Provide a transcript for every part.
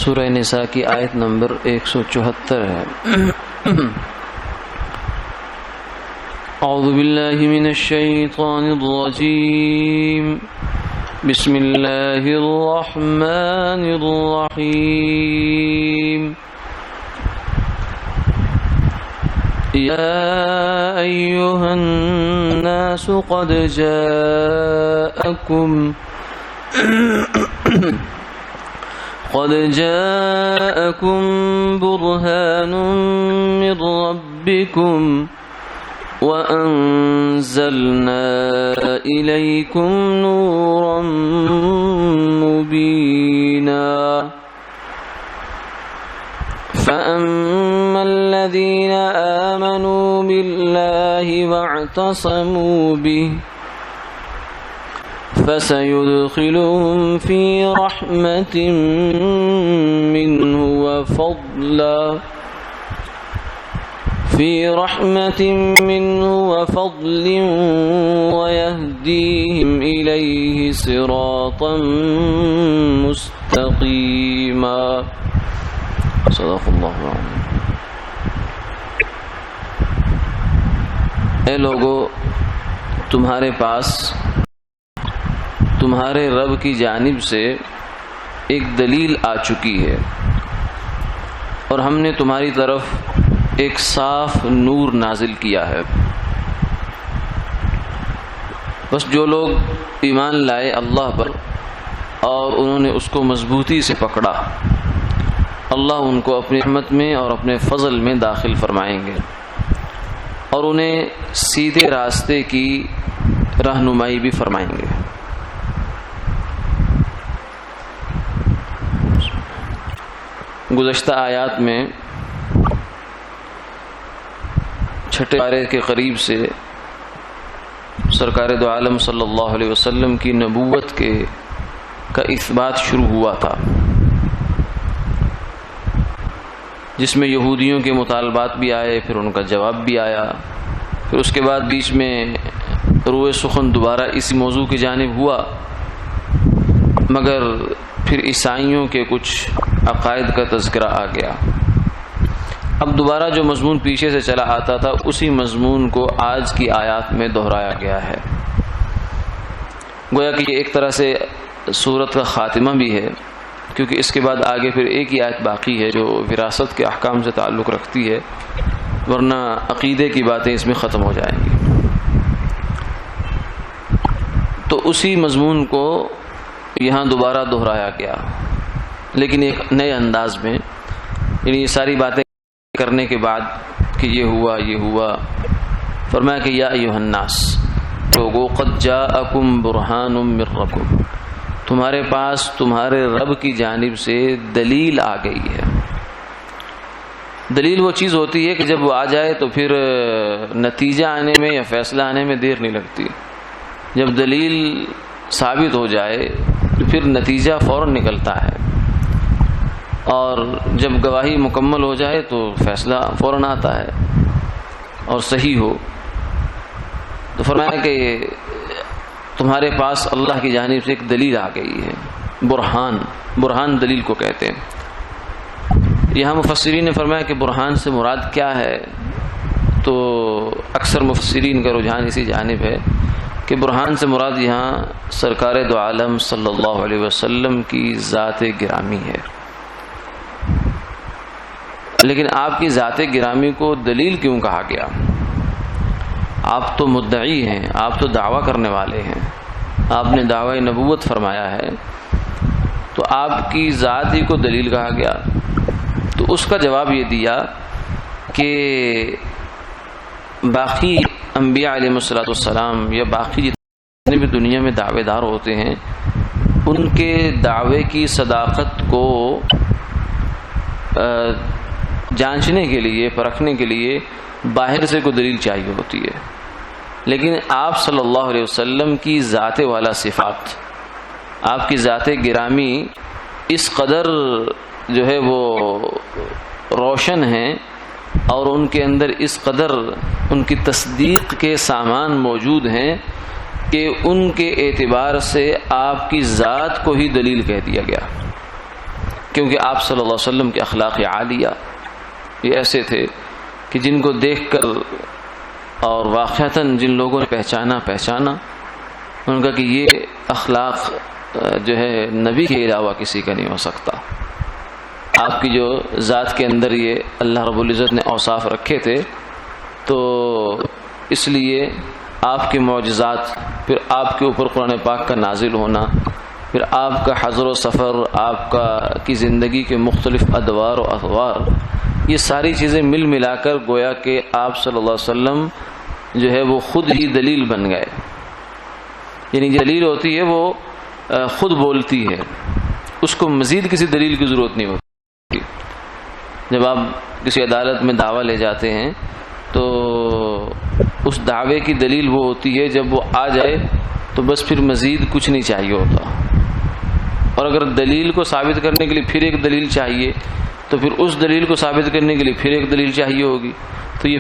سورہ نساء کی آیت نمبر 174 ہے۔ اعوذ باللہ من الشیطان الرجیم، بسم اللہ الرحمن الرحیم۔ یا ایہا الناس قد جاءكم برهان من ربكم وأنزلنا إليكم نورا مبينا فأما الذين آمنوا بالله واعتصموا به فسيدخلهم في رحمة منه وفضل ويهديهم إليه صراطا مستقيما۔ صدق اللہ العظیم۔ اے لوگو، تمہارے پاس تمہارے رب کی جانب سے ایک دلیل آ چکی ہے، اور ہم نے تمہاری طرف ایک صاف نور نازل کیا ہے۔ بس جو لوگ ایمان لائے اللہ پر اور انہوں نے اس کو مضبوطی سے پکڑا، اللہ ان کو اپنی رحمت میں اور اپنے فضل میں داخل فرمائیں گے، اور انہیں سیدھے راستے کی رہنمائی بھی فرمائیں گے۔ گزشتہ آیات میں چھٹے پارے کے قریب سے سرکار دو عالم صلی اللہ علیہ وسلم کی نبوت کا اثبات شروع ہوا تھا، جس میں یہودیوں کے مطالبات بھی آئے، پھر ان کا جواب بھی آیا، پھر اس کے بعد بیچ میں روئے سخن دوبارہ اسی موضوع کی جانب ہوا، مگر پھر عیسائیوں کے کچھ عقائد کا تذکرہ آ گیا۔ اب دوبارہ جو مضمون پیچھے سے چلا آتا تھا، اسی مضمون کو آج کی آیات میں دہرایا گیا ہے۔ گویا کہ یہ ایک طرح سے سورت کا خاتمہ بھی ہے، کیونکہ اس کے بعد آگے پھر ایک ہی آیت باقی ہے جو وراثت کے احکام سے تعلق رکھتی ہے، ورنہ عقیدے کی باتیں اس میں ختم ہو جائیں گی۔ تو اسی مضمون کو یہاں دوبارہ دہرایا گیا، لیکن ایک نئے انداز میں، یعنی یہ ساری باتیں کرنے کے بعد کہ یہ ہوا، فرمایا کہ یا ایھا الناس لوگو قد جاءکم برہان من ربکم، تمہارے پاس تمہارے رب کی جانب سے دلیل آ گئی ہے۔ دلیل وہ چیز ہوتی ہے کہ جب وہ آ جائے تو پھر نتیجہ آنے میں یا فیصلہ آنے میں دیر نہیں لگتی۔ جب دلیل ثابت ہو جائے تو پھر نتیجہ فوراً نکلتا ہے، اور جب گواہی مکمل ہو جائے تو فیصلہ فوراً آتا ہے اور صحیح ہو۔ تو فرمایا کہ تمہارے پاس اللہ کی جانب سے ایک دلیل آ گئی ہے، برہان دلیل کو کہتے ہیں۔ یہاں مفسرین نے فرمایا کہ برہان سے مراد کیا ہے، تو اکثر مفسرین کا رجحان اسی جانب ہے کہ برہان سے مراد یہاں سرکار دو عالم صلی اللہ علیہ وسلم کی ذات گرامی ہے۔ لیکن آپ کی ذات گرامی کو دلیل کیوں کہا گیا؟ آپ تو مدعی ہیں، آپ تو دعویٰ کرنے والے ہیں، آپ نے دعوی نبوت فرمایا ہے، تو آپ کی ذات ہی کو دلیل کہا گیا۔ تو اس کا جواب یہ دیا کہ باقی انبیاء علیہ السلام یا باقی جتنے بھی دنیا میں دعوے دار ہوتے ہیں، ان کے دعوے کی صداقت کو جانچنے کے لیے، پرکھنے کے لیے باہر سے کوئی دلیل چاہیے ہوتی ہے، لیکن آپ صلی اللہ علیہ وسلم کی ذات والا صفات، آپ کی ذات گرامی اس قدر جو ہے وہ روشن ہیں، اور ان کے اندر اس قدر ان کی تصدیق کے سامان موجود ہیں کہ ان کے اعتبار سے آپ کی ذات کو ہی دلیل کہہ دیا گیا۔ کیونکہ آپ صلی اللہ علیہ وسلم کے اخلاق عالیہ یہ ایسے تھے کہ جن کو دیکھ کر اور واقعتاً جن لوگوں نے پہچانا ان کا کہ یہ اخلاق جو ہے نبی کے علاوہ کسی کا نہیں ہو سکتا. آپ کی جو ذات کے اندر یہ اللہ رب العزت نے اوصاف رکھے تھے، تو اس لیے آپ کے معجزات، پھر آپ کے اوپر قرآن پاک کا نازل ہونا، پھر آپ کا حضر و سفر، آپ کی زندگی کے مختلف ادوار و اطوار، یہ ساری چیزیں ملا کر گویا کہ آپ صلی اللہ علیہ وسلم جو ہے وہ خود ہی دلیل بن گئے. یعنی دلیل ہوتی ہے وہ خود بولتی ہے، اس کو مزید کسی دلیل کی ضرورت نہیں ہوتی. جب آپ کسی عدالت میں دعویٰ لے جاتے ہیں تو اس دعوے کی دلیل وہ ہوتی ہے جب وہ آ جائے تو بس پھر مزید کچھ نہیں چاہیے ہوتا. اور اگر دلیل کو ثابت کرنے کے لیے پھر ایک دلیل چاہیے تو پھر اس دلیل کو ثابت کرنے کے لیے پھر ایک دلیل چاہیے ہوگی. تو یہ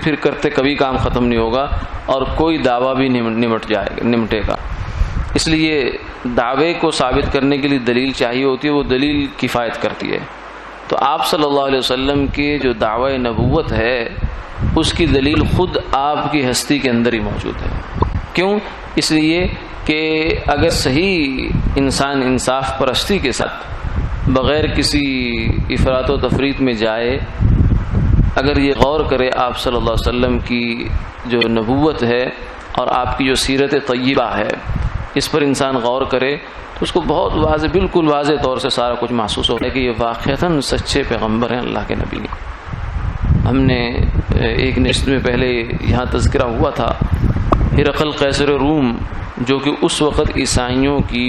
پھر کرتے کبھی کام ختم نہیں ہوگا اور کوئی دعویٰ بھی نمٹے گا. اس لیے دعوے کو ثابت کرنے کے لیے دلیل چاہیے ہوتی ہے، وہ دلیل کفایت کرتی ہے. تو آپ صلی اللہ علیہ وسلم کی جو دعوی نبوت ہے اس کی دلیل خود آپ کی ہستی کے اندر ہی موجود ہے. کیوں؟ اس لیے کہ اگر صحیح انسان انصاف پرستی کے ساتھ بغیر کسی افراط و تفریط میں جائے، اگر یہ غور کرے آپ صلی اللہ علیہ وسلم کی جو نبوت ہے اور آپ کی جو سیرت طیبہ ہے اس پر انسان غور کرے تو اس کو بہت واضح، بالکل واضح طور سے سارا کچھ محسوس ہوتا ہے کہ یہ واقعتاً سچے پیغمبر ہیں اللہ کے نبی. ہم نے ایک نشست میں پہلے یہاں تذکرہ ہوا تھا، ہرقل قیصر روم جو کہ اس وقت عیسائیوں کی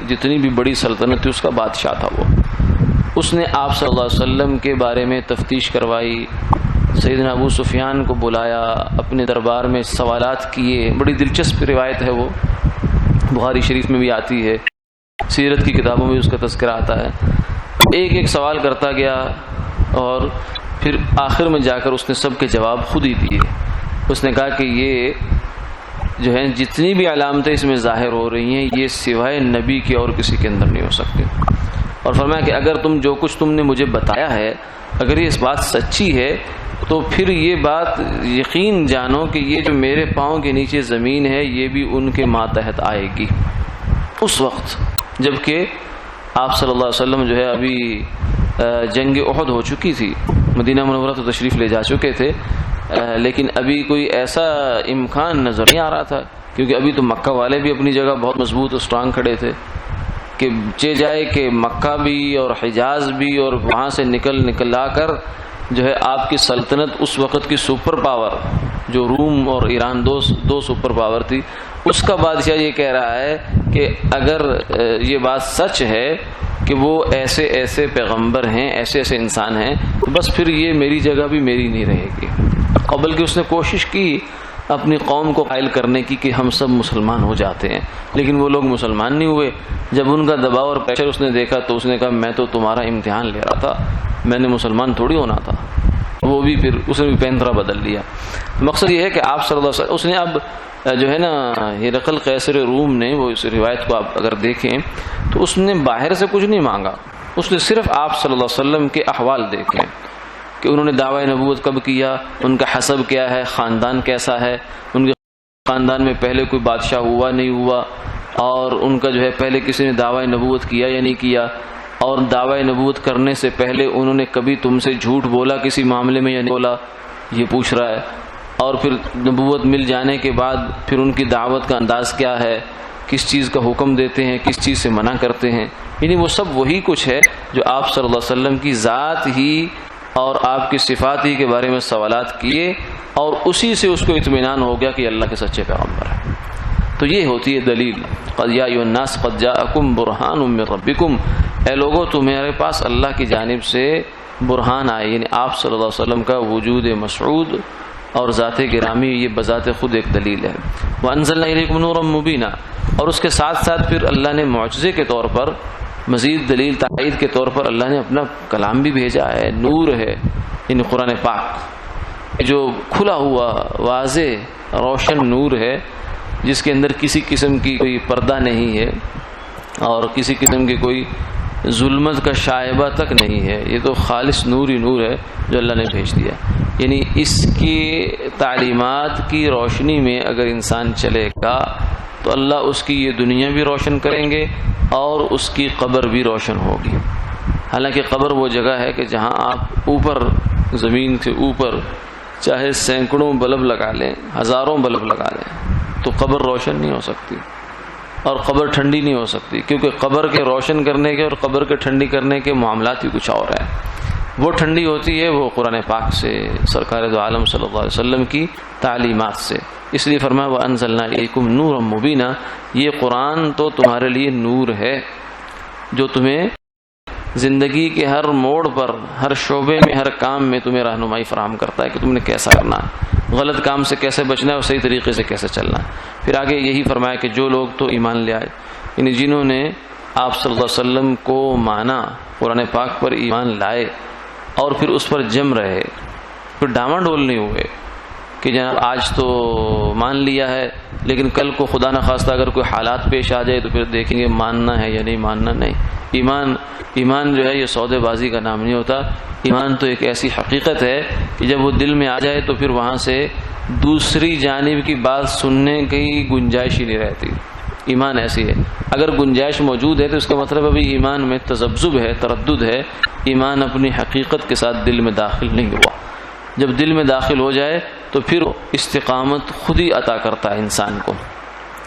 جتنی بھی بڑی سلطنت تھی اس کا بادشاہ تھا، اس نے آپ صلی اللہ علیہ وسلم کے بارے میں تفتیش کروائی، سیدنا ابو سفیان کو بلایا، اپنے دربار میں سوالات کیے. بڑی دلچسپ روایت ہے، وہ بخاری شریف میں بھی آتی ہے، سیرت کی کتابوں میں اس کا تذکرہ آتا ہے. ایک سوال کرتا گیا اور پھر آخر میں جا کر اس نے سب کے جواب خود ہی دیے. اس نے کہا کہ یہ جو ہے جتنی بھی علامتیں اس میں ظاہر ہو رہی ہیں یہ سوائے نبی کے اور کسی کے اندر نہیں ہو سکتے. اور فرمایا کہ اگر جو کچھ تم نے مجھے بتایا ہے اگر یہ اس بات سچی ہے تو پھر یہ بات یقین جانو کہ یہ جو میرے پاؤں کے نیچے زمین ہے یہ بھی ان کے ماتحت آئے گی. اس وقت جبکہ آپ صلی اللہ علیہ وسلم جو ہے ابھی جنگ احد ہو چکی تھی، مدینہ منورہ تو تشریف لے جا چکے تھے، لیکن ابھی کوئی ایسا امکان نظر نہیں آ رہا تھا کیونکہ ابھی تو مکہ والے بھی اپنی جگہ بہت مضبوط اور اسٹرانگ کھڑے تھے کہ چے جائے کہ مکہ بھی اور حجاز بھی اور وہاں سے نکلا کر جو ہے آپ کی سلطنت اس وقت کی سپر پاور جو روم اور ایران دو سپر پاور تھی، اس کا بادشاہ یہ کہہ رہا ہے کہ اگر یہ بات سچ ہے کہ وہ ایسے پیغمبر ہیں، ایسے انسان ہیں، تو بس پھر یہ میری جگہ بھی میری نہیں رہے گی. اور بلکہ اس نے کوشش کی اپنی قوم کو قائل کرنے کی کہ ہم سب مسلمان ہو جاتے ہیں، لیکن وہ لوگ مسلمان نہیں ہوئے. جب ان کا دباؤ اور پریشر اس نے دیکھا تو اس نے کہا میں تو تمہارا امتحان لے رہا تھا، میں نے مسلمان تھوڑی ہونا تھا. وہ بھی پھر اس نے بھی پینترا بدل لیا. مقصد یہ ہے کہ آپ صلی اللہ علیہ وسلم اس نے اب جو ہے نا ہرقل قیصر روم نے وہ اس روایت کو آپ اگر دیکھیں تو اس نے باہر سے کچھ نہیں مانگا، اس نے صرف آپ صلی اللہ علیہ وسلم کے احوال دیکھے کہ انہوں نے دعوی نبوت کب کیا، ان کا حسب کیا ہے، خاندان کیسا ہے، ان کے خاندان میں پہلے کوئی بادشاہ ہوا نہیں ہوا، اور ان کا جو ہے پہلے کسی نے دعوی نبوت کیا یا نہیں کیا، اور دعوی نبوت کرنے سے پہلے انہوں نے کبھی تم سے جھوٹ بولا کسی معاملے میں یا نہیں بولا، یہ پوچھ رہا ہے. اور پھر نبوت مل جانے کے بعد پھر ان کی دعوت کا انداز کیا ہے، کس چیز کا حکم دیتے ہیں، کس چیز سے منع کرتے ہیں. یعنی وہ سب وہی کچھ ہے جو آپ صلی اللہ علیہ وسلم کی ذات ہی اور آپ کی صفات ہی کے بارے میں سوالات کیے اور اسی سے اس کو اطمینان ہو گیا کہ اللہ کے سچے پیغمبر ہیں. تو یہ ہوتی ہے دلیل. قد یا ایھا الناس قد جاءکم برہان من ربکم، اے لوگو تمہارے پاس اللہ کی جانب سے برہان آئے، یعنی آپ صلی اللہ علیہ وسلم کا وجود مسعود اور ذات گرامی یہ بذات خود ایک دلیل ہے. وانزلنا الیکم نورا مبینا، اور اس کے ساتھ ساتھ پھر اللہ نے معجزے کے طور پر مزید دلیل تائید کے طور پر اللہ نے اپنا کلام بھی بھیجا ہے، نور ہے، یعنی قرآن پاک جو کھلا ہوا واضح روشن نور ہے جس کے اندر کسی قسم کی کوئی پردہ نہیں ہے اور کسی قسم کی کوئی ظلمت کا شائبہ تک نہیں ہے، یہ تو خالص نور ہی نور ہے جو اللہ نے بھیج دیا۔ یعنی اس کی تعلیمات کی روشنی میں اگر انسان چلے گا تو اللہ اس کی یہ دنیا بھی روشن کریں گے اور اس کی قبر بھی روشن ہوگی۔ حالانکہ قبر وہ جگہ ہے کہ جہاں آپ اوپر زمین سے اوپر چاہے سینکڑوں بلب لگا لیں، ہزاروں بلب لگا لیں تو قبر روشن نہیں ہو سکتی اور قبر ٹھنڈی نہیں ہو سکتی، کیونکہ قبر کے روشن کرنے کے اور قبر کے ٹھنڈی کرنے کے معاملات ہی کچھ اور ہیں۔ وہ ٹھنڈی ہوتی ہے وہ قرآن پاک سے، سرکار دو عالم صلی اللہ علیہ وسلم کی تعلیمات سے۔ اس لیے فرمایا وَأَنزَلْنَا إِلَيْكُمْ نُورًا مُبِينًا، یہ قرآن تو تمہارے لیے نور ہے جو تمہیں زندگی کے ہر موڑ پر، ہر شعبے میں، ہر کام میں تمہیں رہنمائی فراہم کرتا ہے کہ تم نے کیسا کرنا ہے، غلط کام سے کیسے بچنا ہے اور صحیح طریقے سے کیسے چلنا ہے۔ پھر آگے یہی فرمایا کہ جو لوگ تو ایمان لے آئے، یعنی جنہوں نے آپ صلی اللہ علیہ وسلم کو مانا، قرآن پاک پر ایمان لائے اور پھر اس پر جم رہے، پھر ڈاما ڈول نہیں ہوئے کہ جناب آج تو مان لیا ہے لیکن کل کو خدا نخواستہ اگر کوئی حالات پیش آ جائے تو پھر دیکھیں گے ماننا ہے یا نہیں ماننا۔ نہیں، ایمان جو ہے یہ سودے بازی کا نام نہیں ہوتا۔ ایمان تو ایک ایسی حقیقت ہے کہ جب وہ دل میں آ جائے تو پھر وہاں سے دوسری جانب کی بات سننے کی گنجائش ہی نہیں رہتی۔ ایمان ایسی ہے، اگر گنجائش موجود ہے تو اس کا مطلب ابھی ایمان میں تذبذب ہے، تردد ہے، ایمان اپنی حقیقت کے ساتھ دل میں داخل نہیں ہوا۔ جب دل میں داخل ہو جائے تو پھر استقامت خود ہی عطا کرتا ہے انسان کو۔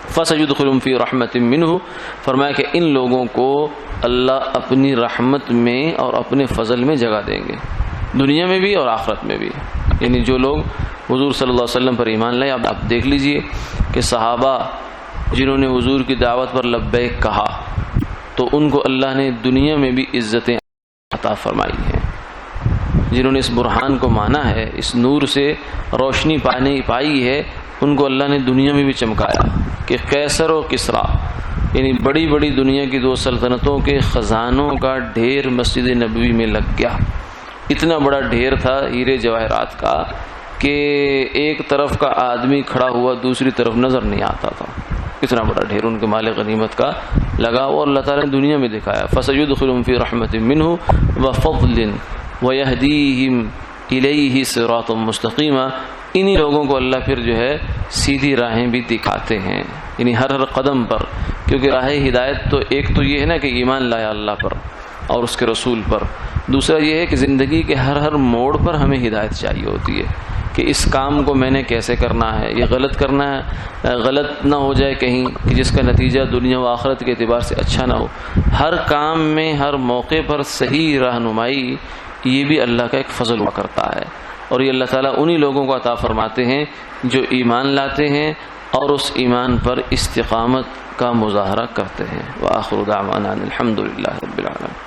فَسَيُدْخِلُهُمْ فِي رَحْمَةٍ مِّنْهُ، فرمایا کہ ان لوگوں کو اللہ اپنی رحمت میں اور اپنے فضل میں جگہ دیں گے، دنیا میں بھی اور آخرت میں بھی۔ یعنی جو لوگ حضور صلی اللہ علیہ وسلم پر ایمان لائے، اب آپ دیکھ لیجئے کہ صحابہ جنہوں نے حضور کی دعوت پر لبیک کہا تو ان کو اللہ نے دنیا میں بھی عزتیں عطا فرمائی ہیں۔ جنہوں نے اس برہان کو مانا ہے، اس نور سے روشنی پائی ہے، ان کو اللہ نے دنیا میں بھی چمکایا کہ قیصر و کسریٰ، یعنی بڑی بڑی دنیا کی دو سلطنتوں کے خزانوں کا ڈھیر مسجد نبوی میں لگ گیا۔ اتنا بڑا ڈھیر تھا ہیرے جواہرات کا کہ ایک طرف کا آدمی کھڑا ہوا دوسری طرف نظر نہیں آتا تھا، اتنا بڑا ڈھیر ان کے مال غنیمت کا لگا، اور اللہ تعالیٰ نے دنیا میں دکھایا فَسَيُدْخِلُهُمْ فِي رَحْمَةٍ مِّنْهُ وَفَضْلٍ وَيَهْدِيهِمْ إِلَيْهِ صِرَاطًا مُسْتَقِيمًا۔ انہی لوگوں کو اللہ پھر جو ہے سیدھی راہیں بھی دکھاتے ہیں، یعنی ہر قدم پر، کیونکہ راہ ہدایت تو ایک تو یہ ہے نا کہ ایمان لایا اللہ پر اور اس کے رسول پر، دوسرا یہ ہے کہ زندگی کے ہر موڑ پر ہمیں ہدایت چاہیے ہوتی ہے کہ اس کام کو میں نے کیسے کرنا ہے، یہ غلط کرنا ہے، غلط نہ ہو جائے کہیں کہ جس کا نتیجہ دنیا و آخرت کے اعتبار سے اچھا نہ ہو۔ ہر کام میں ہر موقع پر صحیح رہنمائی، یہ بھی اللہ کا ایک فضل ہوا کرتا ہے، اور یہ اللہ تعالیٰ انہی لوگوں کو عطا فرماتے ہیں جو ایمان لاتے ہیں اور اس ایمان پر استقامت کا مظاہرہ کرتے ہیں۔ وآخر دعوانا الحمد للہ رب العالمین۔